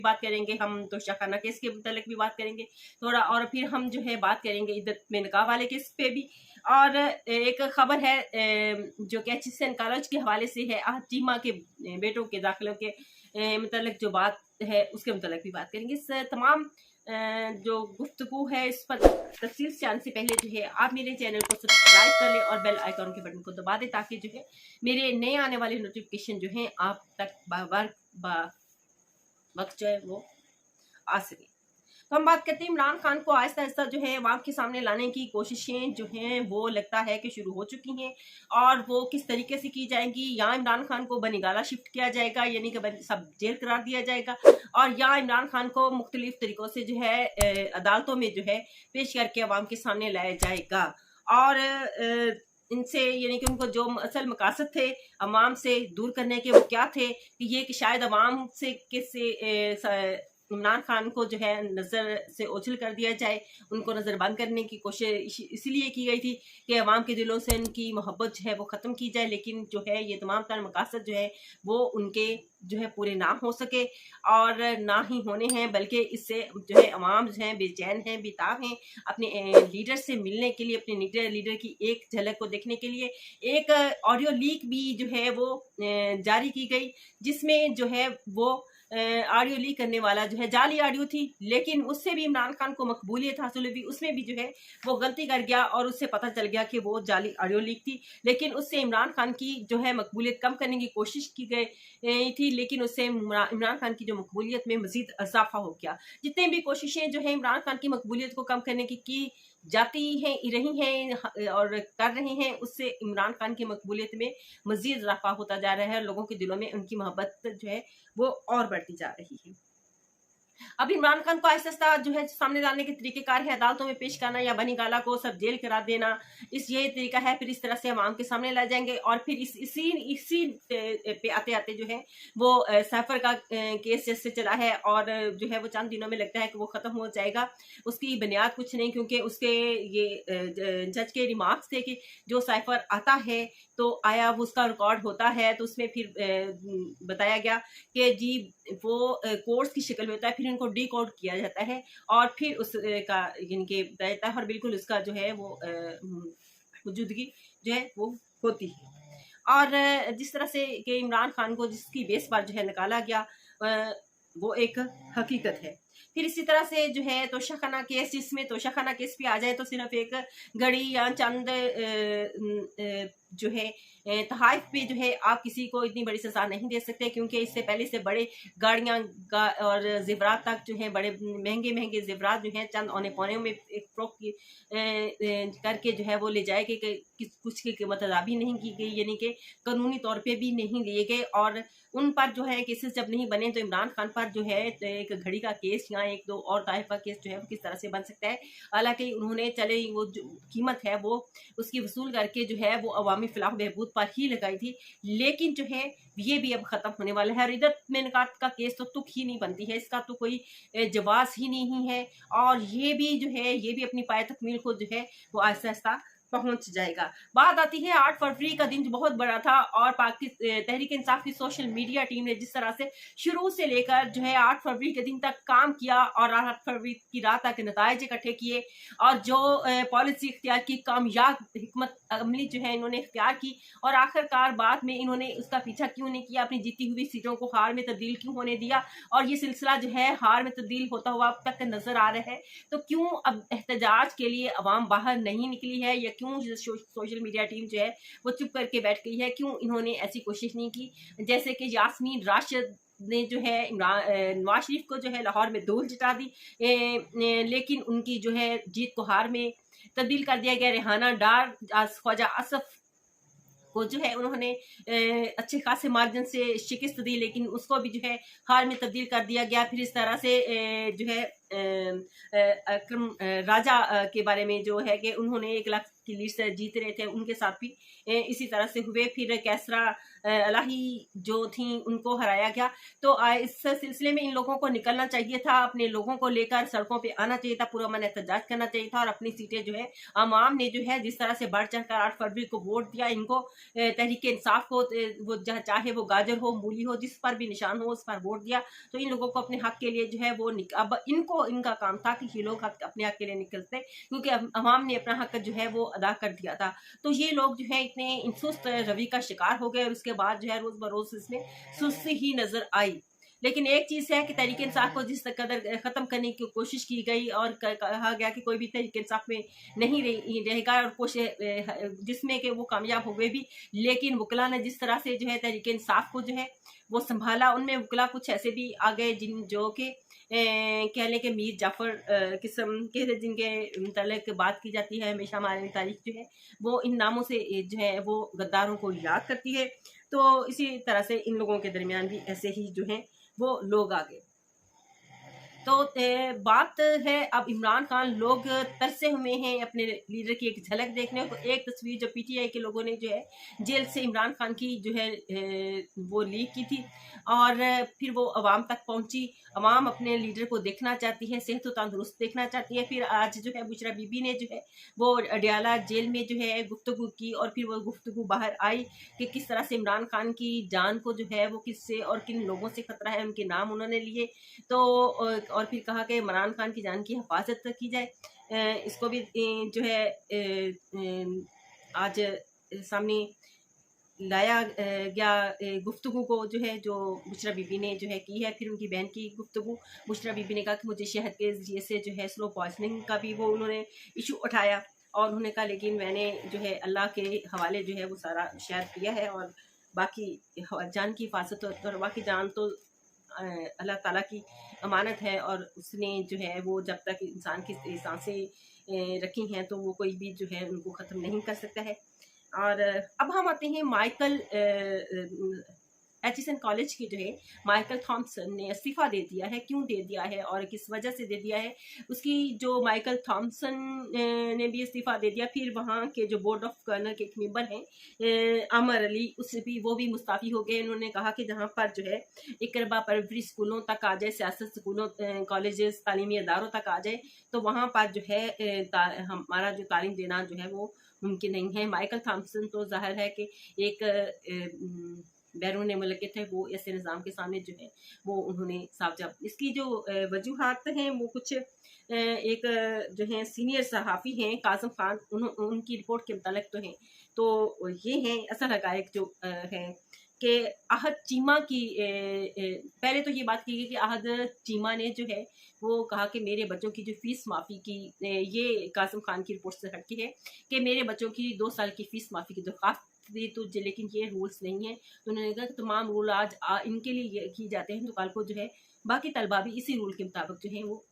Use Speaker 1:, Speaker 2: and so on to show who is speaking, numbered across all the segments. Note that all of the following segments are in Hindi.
Speaker 1: बात करेंगे हम, तो शाखाना केस के मुतालिक भी बात करेंगे थोड़ा, और फिर हम जो है बात करेंगे इद्दत में निकाह वाले केस पे भी। और एक खबर है जो कि HSN कॉलेज के हवाले से है, चीमा के बेटों के दाखिलों के मुतालिक जो बात है उसके मुतालिक भी बात करेंगे। इस तमाम जो गुफ्तगू है इस पर तफसील से जानने से पहले जो है आप मेरे चैनल को सब्सक्राइब कर लें और बेल आइकन के बटन को दबा दें, ताकि जो है मेरे नए आने वाले नोटिफिकेशन जो हैं आप तक वक्त जो है वो आ सके। तो हम बात करते हैं इमरान खान को आहिस्ता आहिस्ता जो है अवाम के सामने लाने की कोशिशें जो हैं वो लगता है कि शुरू हो चुकी हैं, और वो किस तरीके से की जाएंगी। या इमरान खान को बनीगाला शिफ्ट किया जाएगा, यानी कि सब जेल करार दिया जाएगा, और या इमरान खान को मुख्तलिफ तरीकों से जो है अदालतों में जो है पेश करके अवाम के सामने लाया जाएगा। और इनसे यानी कि उनको जो असल मकासद थे अवाम से दूर करने के वो क्या थे, कि ये कि शायद अवाम से इमरान खान को जो है नज़र से ओझल कर दिया जाए, उनको नज़र बंद करने की कोशिश इसलिए की गई थी कि अवाम के दिलों से उनकी मोहब्बत जो है वो ख़त्म की जाए। लेकिन जो है ये तमाम तर मकासद जो है वो उनके जो है पूरे ना हो सके, और ना ही होने हैं, बल्कि इससे जो है अवाम जो है बेचैन हैं, बेताब हैं अपने लीडर से मिलने के लिए, अपने लीडर की एक झलक को देखने के लिए। एक ऑडियो लीक भी जो है वो जारी की गई, जिसमें जो है वो ऑडियो लीक करने वाला जो है जाली ऑडियो थी, लेकिन उससे भी इमरान खान को मकबूलियत हासिल हुई। उसमें भी जो है वो गलती कर गया और उससे पता चल गया कि वो जाली ऑडियो लीक थी, लेकिन उससे इमरान खान की जो है मकबूलियत कम करने की कोशिश की गई थी, लेकिन उससे इमरान खान की जो मकबूलियत में मजीद इजाफा हो गया। जितने भी कोशिशें जो है इमरान खान की मकबूलियत को कम करने की जाती हैं, रही हैं और कर रहे हैं, उससे इमरान खान की मकबूलियत में मजीद इजाफा होता जा रहा है, लोगों के दिलों में उनकी मोहब्बत जो है वो और बढ़ती जा रही है। अब इमरान खान को आहिस्ता जो है सामने लाने के तरीकेकार है अदालतों में पेश करना, या बनी गाला को सब जेल करा देना, ये तरीका है। फिर इस तरह से अवाम के सामने ला जाएंगे, और फिर इसी पे आते आते जो है वो सैफर का केस जैसे चला है, और जो है वो चंद दिनों में लगता है कि वो खत्म हो जाएगा। उसकी बुनियाद कुछ नहीं, क्योंकि उसके ये जज के रिमार्क्स थे कि जो सैफर आता है तो आया वो उसका रिकॉर्ड होता है, तो उसमें फिर बताया गया कि जी वो कोर्स की शक्ल में होता है, फिर इनको डी कोड किया जाता है और फिर उसका यानी कि बताया जाता है, और बिल्कुल उसका जो है वो मौजूदगी जो है वो होती है। और जिस तरह से कि इमरान खान को जिसकी बेस पर जो है निकाला गया वो एक हकीकत है। फिर इसी तरह से जो है तोशाखाना केस, जिसमें तोशाखाना केस भी आ जाए तो सिर्फ एक घड़ी या चंद जो है तहाइफ पे जो है आप किसी को इतनी बड़ी सजा नहीं दे सकते, क्योंकि इससे पहले से बड़े गाड़ियां और जेवरात तक जो है बड़े महंगे महंगे जेवरात जो हैं चंद औने पौने में एक फ्रोक करके जो है वो ले जाए गए, कुछ की कीमत अदा भी नहीं की गई, यानी कि कानूनी तौर पे भी नहीं लिए गए। और उन पर जो है केसेस जब नहीं बने तो इमरान खान पर जो है एक घड़ी का केस या एक दो और ताइफ का केस जो है वो किस तरह से बन सकता है। हालांकि उन्होंने चले वो जो कीमत है वो उसकी वसूल करके जो है वो अवामी फलाह बहबूद पर ही लगाई थी, लेकिन जो है ये भी अब खत्म होने वाला है। इद्दत में निकाह का केस तो तुक ही नहीं बनती है, इसका तो कोई जवाज ही नहीं है, और ये भी जो है ये भी अपनी पाए तकमील को जो है वो आहिस्ता आहिस्ता पहुंच जाएगा। बात आती है 8 फरवरी का दिन जो बहुत बड़ा था, और तहरीक इंसाफ की सोशल मीडिया टीम ने जिस तरह से शुरू से लेकर जो है 8 फरवरी के दिन तक काम किया और 8 फरवरी की रात तक नताइज इकट्ठे किए, और जो पॉलिसी इख्तियार की, कामयाब हिकमत अमली जो है इन्होंने इख्तियार की, और आखिरकार बाद में इन्होंने उसका पीछा क्यों नहीं किया, अपनी जीती हुई सीटों को हार में तब्दील क्यों होने दिया, और ये सिलसिला जो है हार में तब्दील होता हुआ अब तक नजर आ रहा है। तो क्यों अब एहतजाज के लिए अवाम बाहर नहीं निकली है, या क्यों सोशल मीडिया टीम जो है वो चुप करके बैठ गई है, क्यों इन्होंने ऐसी कोशिश नहीं की जैसे कि यास्मीन राशिद ने जो है नवाज शरीफ को जो है लाहौर में धूल जिता दी, लेकिन उनकी जो है जीत को हार में तब्दील कर दिया गया। रेहाना डार, ख्वाजा असफ को जो है उन्होंने अच्छे खासे मार्जिन से शिकस्त दी, लेकिन उसको भी जो है हार में तब्दील कर दिया गया। फिर इस तरह से जो है अक्रम राजा के बारे में जो है कि उन्होंने 1 लाख की लीड से जीत रहे थे, उनके साथ भी इसी तरह से हुए। फिर कैसरा अलाही जो थी उनको हराया गया। तो इस सिलसिले में इन लोगों को निकलना चाहिए था, अपने लोगों को लेकर सड़कों पे आना चाहिए था, पूरा मन एहतजाज करना चाहिए था और अपनी सीटें जो है आवाम ने जो है जिस तरह से बढ़ चढ़कर 8 फरवरी को वोट दिया, इनको तहरीक इंसाफ को वो चाहे वो गाजर हो, मूली हो, जिस पर भी निशान हो उस पर वोट दिया। तो इन लोगों को अपने हक के लिए जो है वो अब इनको इनका काम था कि ये लोग अपने हक के लिए निकलते, क्योंकि अवाम ने अपना हक जो है वो अदा कर दिया था। तो ये लोग जो है इतने सुस्त रवि का शिकार हो गए और उसके बाद जो है रोज बरोज इसमें सुस्ती ही नजर आई। लेकिन एक चीज है कि तहरीक इंसाफ को जिस कदर खत्म करने की कोशिश की गई और कहा गया कि कोई भी तहरीक इंसाफ में नहीं रहेगा और कोशिश जिसमें कि वो कामयाब हो गए भी, लेकिन वकला ने जिस तरह से जो है तहरीक इंसाफ को जो है वो संभाला, उनमें वकला कुछ ऐसे भी आ गए जिन जो के कह लें कि मीर जाफर किस्म के जिनके मतलब बात की जाती है हमेशा, हमारी तारीख जो है वो इन नामों से जो है वो गद्दारों को याद करती है। तो इसी तरह से इन लोगों के दरमियान भी ऐसे ही जो है वो लोग आ गए। तो बात है अब इमरान खान, लोग तरसे हुए हैं अपने लीडर की एक झलक देखने को। एक तस्वीर जो पीटीआई के लोगों ने जो है जेल से इमरान खान की जो है वो लीक की थी और फिर वो अवाम तक पहुंची। अवाम अपने लीडर को देखना चाहती है, सेहत व तंदुरुस्त देखना चाहती है। फिर आज जो है बुशरा बीबी ने जो है वो अडियाला जेल में जो है गुफ्तगू की और फिर वो गुफ्तगू बाहर आई कि किस तरह से इमरान खान की जान को जो है वो किससे और किन लोगों से खतरा है, उनके नाम उन्होंने लिए। तो और फिर कहा कि इमरान खान की जान की हिफाजत की जाए। इसको भी जो है आज सामने लाया गया गुफ्तगू को जो है जो बुशरा बीबी ने जो है की है। फिर उनकी बहन की गुफ्तगू, बुशरा बीबी ने कहा कि मुझे शहद के जरिए से जो है स्लो पॉइजनिंग का भी वो उन्होंने इशू उठाया और उन्होंने कहा लेकिन मैंने जो है अल्लाह के हवाले जो है वो सारा शहद पिया है और बाकी जान की हिफाजत और बाकी जान तो अल्लाह ताला की अमानत है और उसने जो है वो जब तक इंसान की सांसें रखी हैं तो वो कोई भी जो है उनको ख़त्म नहीं कर सकता है। और अब हम आते हैं माइकल एचिसन कॉलेज के जो है माइकल थॉमसन ने इस्तीफ़ा दे दिया है। क्यों दे दिया है और किस वजह से दे दिया है, उसकी जो माइकल थॉमसन ने भी इस्तीफ़ा दे दिया। फिर वहाँ के जो बोर्ड ऑफ गवर्नर के एक मेंबर हैं अमर अली, उससे भी वो भी मुस्ताफ़ी हो गए। उन्होंने कहा कि जहाँ पर जो है इकरबा परवरी स्कूलों तक आ जाए, सियासत स्कूलों कॉलेजेस तालीमी अदारों तक आ जाए तो वहाँ पर जो है हमारा जो तालीम देना जो है वो मुमकिन नहीं है। माइकल थॉमसन तो जाहिर है कि एक बैरून मुल्क थे, वो ऐसे निज़ाम के सामने जो है वो उन्होंने साफ जवाब। इसकी जो वजूहात हैं वो कुछ एक जो है सीनियर सहाफ़ी हैं कासिम खान, उनकी रिपोर्ट के मुताबिक तो हैं। तो ये हैं असल हक़ाइक़ जो है कि अहद चीमा की पहले तो ये बात की गई कि अहद चीमा ने जो है वो कहा कि मेरे बच्चों की जो फ़ीस माफ़ी की, ये कासिम खान की रिपोर्ट से हटके है कि मेरे बच्चों की 2 साल की फ़ीस माफ़ी की दरख्वास्त दी तो लेकिन ये रूल्स नहीं है। तो उन्होंने कहा कि तमाम रूल आज इनके लिए किए जाते हैं तो कल को जो है बाकी तलबा भी इसी रूल के मुताबिक जो है वो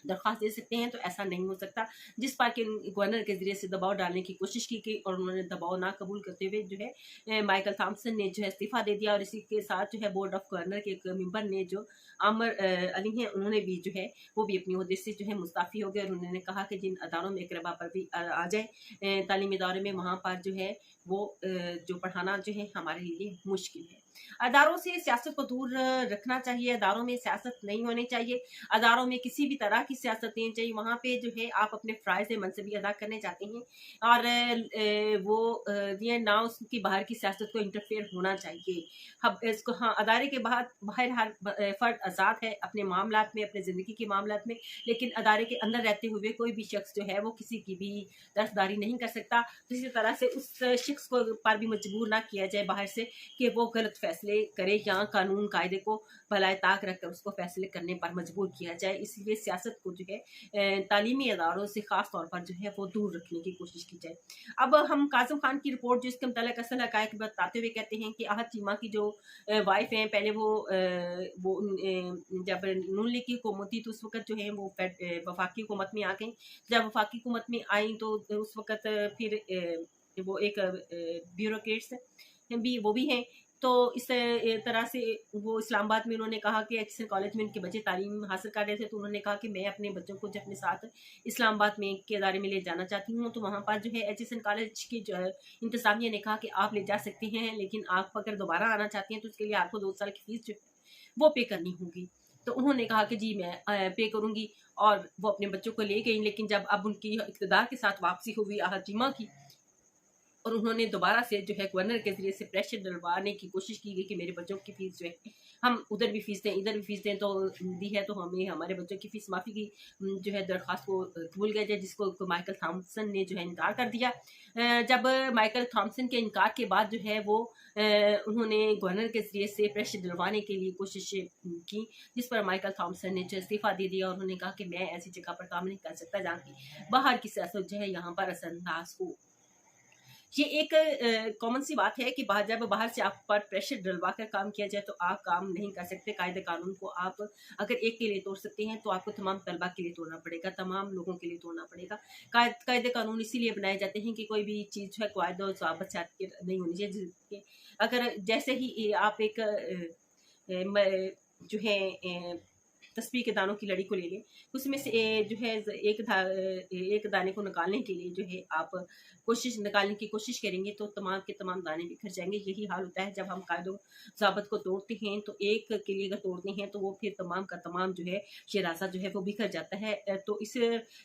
Speaker 1: दरख्वास्त दे सकते हैं। तो ऐसा नहीं हो सकता, जिस पर कि गवर्नर के जरिए से दबाव डालने की कोशिश की गई और उन्होंने दबाव ना कबूल करते हुए जो है माइकल थॉमसन ने जो है इस्तीफ़ा दे दिया। और इसी के साथ जो है बोर्ड ऑफ गवर्नर के एक मेंबर ने जो आमर अली हैं उन्होंने भी जो है वो भी अपनी ओहदे से जो है मुस्ताफ़ी हो गए और उन्होंने कहा कि जिन अदारों में इकरबा पर भी आ जाए तालीमी इदारे में, वहाँ पर जो है वो जो पढ़ाना जो है हमारे लिए मुश्किल है। अदारों से सियासत को दूर रखना चाहिए, अदारों में सियासत नहीं होनी चाहिए, अदारों में किसी भी तरह की सियासत नहीं चाहिए। वहाँ पे जो है आप अपने फ़राइज़ मनसबी अदा करने चाहते हैं और वो ये ना उसकी बाहर की सियासत को इंटरफेयर होना चाहिए। अब इसको हाँ अदारे के बाहर हर फ़र्द आज़ाद है अपने मामलात में, अपने ज़िंदगी के मामलात में, लेकिन अदारे के अंदर रहते हुए कोई भी शख्स जो है वो किसी की भी तरफदारी नहीं कर सकता। तो इसी तरह से उस शख्स को पर भी मजबूर ना किया जाए बाहर से कि वो गलत फैसले करे या कानून कायदे को भलाए ताक रखकर उसको फैसले करने पर मजबूर किया जाए। इसलिए सियासत को जो है तालीमी अदारों से ख़ास तौर पर जो है वो दूर रखने की कोशिश की जाए। अब हम कासिम खान की रिपोर्ट जो इसके मुताबिक असल हक़ाइक़ बताते हुए कहते हैं कि अहद चीमा की जो वाइफ हैं, पहले वो जब नून लीग की हुकूमत थी तो उस वक़्त जो है वो वफाकी हुकूमत में आ गई। जब वफाकी हुकूमत में आई तो उस वक़्त फिर वो एक ब्यूरोक्रेट्स भी वो भी हैं तो इस तरह से वो इस्लामाबाद में उन्होंने कहा कि एचएसएन कॉलेज में उनके बच्चे तालीम हासिल कर रहे थे, तो उन्होंने कहा कि मैं अपने बच्चों को जो अपने साथ इस्लामाबाद में के इदारे में ले जाना चाहती हूँ। तो वहाँ पर जो है एचएसएन कॉलेज की जो है इंतजामिया ने कहा कि आप ले जा सकते हैं, लेकिन आप अगर दोबारा आना चाहती हैं तो उसके लिए आपको 2 साल की फीस जो है वो पे करनी होगी। तो उन्होंने कहा कि जी मैं पे करूँगी, और वो अपने बच्चों को ले गई। लेकिन जब अब उनकी इक़्तिदार के साथ वापसी हुई आहद जुमा की, और उन्होंने दोबारा से जो है गवर्नर के ज़रिए से प्रेशर डलवाने की कोशिश की गई कि मेरे बच्चों की फ़ीस जो है हम उधर भी फ़ीस दें, इधर भी फ़ीस दें, तो दी है तो हमें हमारे बच्चों की फ़ीस माफ़ी की जो है दरख्वास्त को कबूल किया जाए, जिसको माइकल थॉमसन ने जो है इनकार कर दिया। जब माइकल थॉमसन के इनकार के बाद जो है वो उन्होंने गवर्नर के ज़रिए से प्रेशर डलवाने के लिए कोशिश की, जिस पर माइकल थॉमसन ने जो इस्तीफ़ा दे दिया और उन्होंने कहा कि मैं ऐसी जगह पर काम नहीं कर सकता जहाँ की बाहर की सियासत जो है यहाँ पर असरअंदाज हो। ये एक कॉमन सी बात है कि जब बाहर से आप पर प्रेशर डलवा कर काम किया जाए तो आप काम नहीं कर सकते। कायदे कानून को आप अगर एक के लिए तोड़ सकते हैं तो आपको तमाम तलबा के लिए तोड़ना पड़ेगा, तमाम लोगों के लिए तोड़ना पड़ेगा। कायदे कानून इसीलिए बनाए जाते हैं कि कोई भी चीज़ जो है कायदे और ज़वाबित से हटके नहीं होनी चाहिए, जिसके अगर जैसे ही आप एक जो है तस्बीह के दानों की लड़ी को ले लें, उसमें से जो है एक दाने को निकालने के लिए जो है आप निकालने की कोशिश करेंगे तो तमाम के तमाम दाने बिखर जाएँगे। यही हाल होता है जब हम कायदों ज़ाबित को तोड़ते हैं, तो एक के लिए अगर तोड़ते हैं तो वो फिर तमाम का तमाम जो है शरासा जो है वो बिखर जाता है। तो इस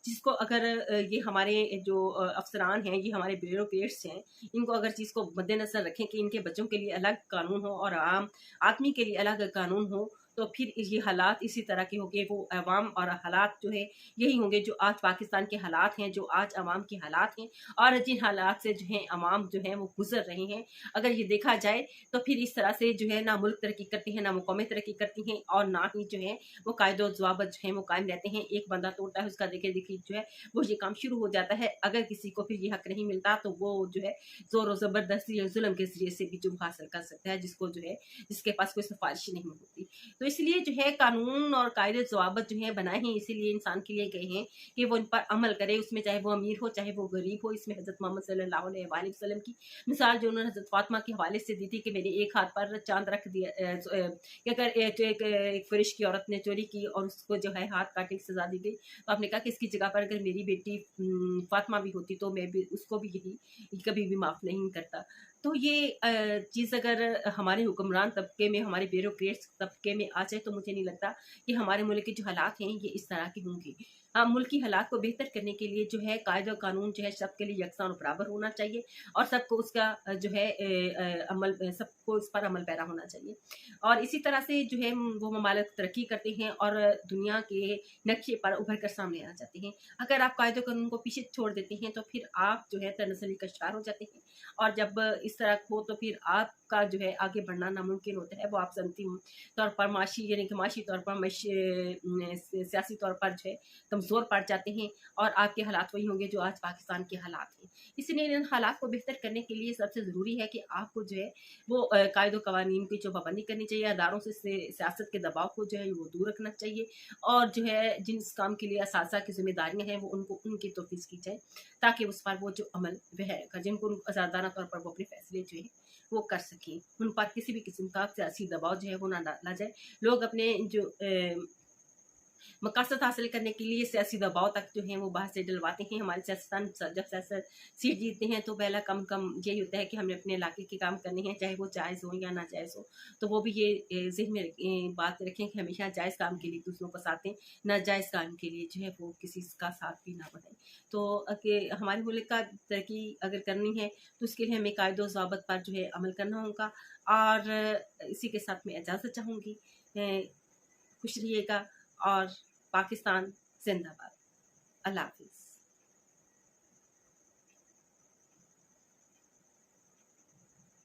Speaker 1: चीज़ को अगर ये हमारे जो अफ़सरान हैं, ये हमारे ब्यूरोक्रेट्स हैं, इनको अगर चीज़ को मद्देनज़र रखें कि इनके बच्चों के लिए अलग कानून हो और आम आदमी के लिए अलग कानून हो, तो फिर ये हालात इसी तरह के होंगे। वो अवाम और हालात जो है यही होंगे जो आज पाकिस्तान के हालात हैं, जो आज अवाम के हालात हैं, और जिन हालात से जो है अवाम जो है वो गुजर रहे हैं। अगर ये देखा जाए तो फिर इस तरह से जो है ना मुल्क तरक्की करती है, ना कौमें तरक्की करती हैं, और ना ही जो है वो कायदो ज़वाबित जो है वो कायम रहते हैं। एक बंदा तोड़ता है, उसका देखे देखी जो है वो ये काम शुरू हो जाता है। अगर किसी को फिर ये हक नहीं मिलता तो वो जो है ज़ोर और ज़बरदस्ती या जुल्म के ज़रिए से भी जो हासिल कर सकता है, जिसको जो है जिसके पास कोई सिफारिश नहीं होती। तो इसलिए जो है कानून और कायदे ज़वाबित जो है बनाए हैं इसीलिए इंसान के लिए गए हैं कि वो इन पर अमल करे, उसमें चाहे वो अमीर हो चाहे वो गरीब हो। इसमें हज़रत मोहम्मद सल्लल्लाहु अलैहि वसल्लम की मिसाल जो उन्होंने हज़रत फातिमा के हवाले से दी थी कि मेरे एक हाथ पर चाँद रख दिया कि अगर एक फ़रिश की औरत ने चोरी की और उसको जो है हाथ काटने की सज़ा दी गई, तो आपने कहा कि इसकी जगह पर अगर मेरी बेटी फातिमा भी होती तो मैं भी उसको भी यही कभी भी माफ़ नहीं करता। तो ये चीज़ अगर हमारे हुक्मरान तबके में, हमारे ब्यूरोक्रेट्स तबके में आ जाए तो मुझे नहीं लगता कि हमारे मुल्क के जो हालात हैं ये इस तरह के होंगे। मुल्क की हालात को बेहतर करने के लिए जो है कायदा कानून जो है सबके लिए यकसां और बराबर होना चाहिए, और सबको उसका जो है सबको इस पर अमल पैरा होना चाहिए। और इसी तरह से जो है वो ममालिक तरक्की करते हैं और दुनिया के नक्शे पर उभर कर सामने आ जाते हैं। अगर आप कायदे कानून को पीछे छोड़ देते हैं तो फिर आप जो है तनज़ली का शिकार हो जाते हैं, और जब इस तरह हो तो फिर आपका जो है आगे बढ़ना नामुमकिन होता है। वो आप अंतिम तौर पर माशी यानी कि माशी तौर पर सियासी तौर पर जो है कमज़ोर पड़ जाते हैं, और आपके हालात वही होंगे जो आज पाकिस्तान के हालात हैं। इसलिए इन हालात को बेहतर करने के लिए सबसे ज़रूरी है कि आपको जो है वो कायदो कवानीन की जो पाबंदी करनी चाहिए, अदारों से सियासत के दबाव को जो है वो दूर रखना चाहिए, और जो है जिस काम के लिए असासा की ज़िम्मेदारियाँ हैं वो उनको उनकी तौफ़ीक़ की जाए, ताकि उस पर वो जो अमल वह जिनको आज़ादाना तौर पर वो अपने फैसले जो है वो कर सकें। उन पर किसी भी किस्म का सियासी दबाव जो है वो ना डाला जाए। लोग अपने जो मकासद हासिल करने के लिए सियासी दबाव तक जो है वो बाहर से डलवाते हैं। हमारे सियासतदान जब सियासत सीट जीतते हैं तो पहला कम यही होता है कि हमने अपने इलाके के काम करने हैं, चाहे वो जायज़ हो या नाजायज़ हो। तो वो भी ये ज़हन में बात रखें कि हमेशा जायज़ काम के लिए दूसरों का साथ दें, नाजायज़ काम के लिए जो है वो किसी का साथ भी ना बढ़ाएँ। तो हमारे मुल्क का तरक्की अगर करनी है तो उसके लिए हमें कायदो ज़ाबित पर जो है अमल करना होगा। और इसी के साथ मैं इजाज़त चाहूँगी। खुश रहिएगा, और पाकिस्तान ज़िंदाबाद। अल्लाह हाफ़िज़।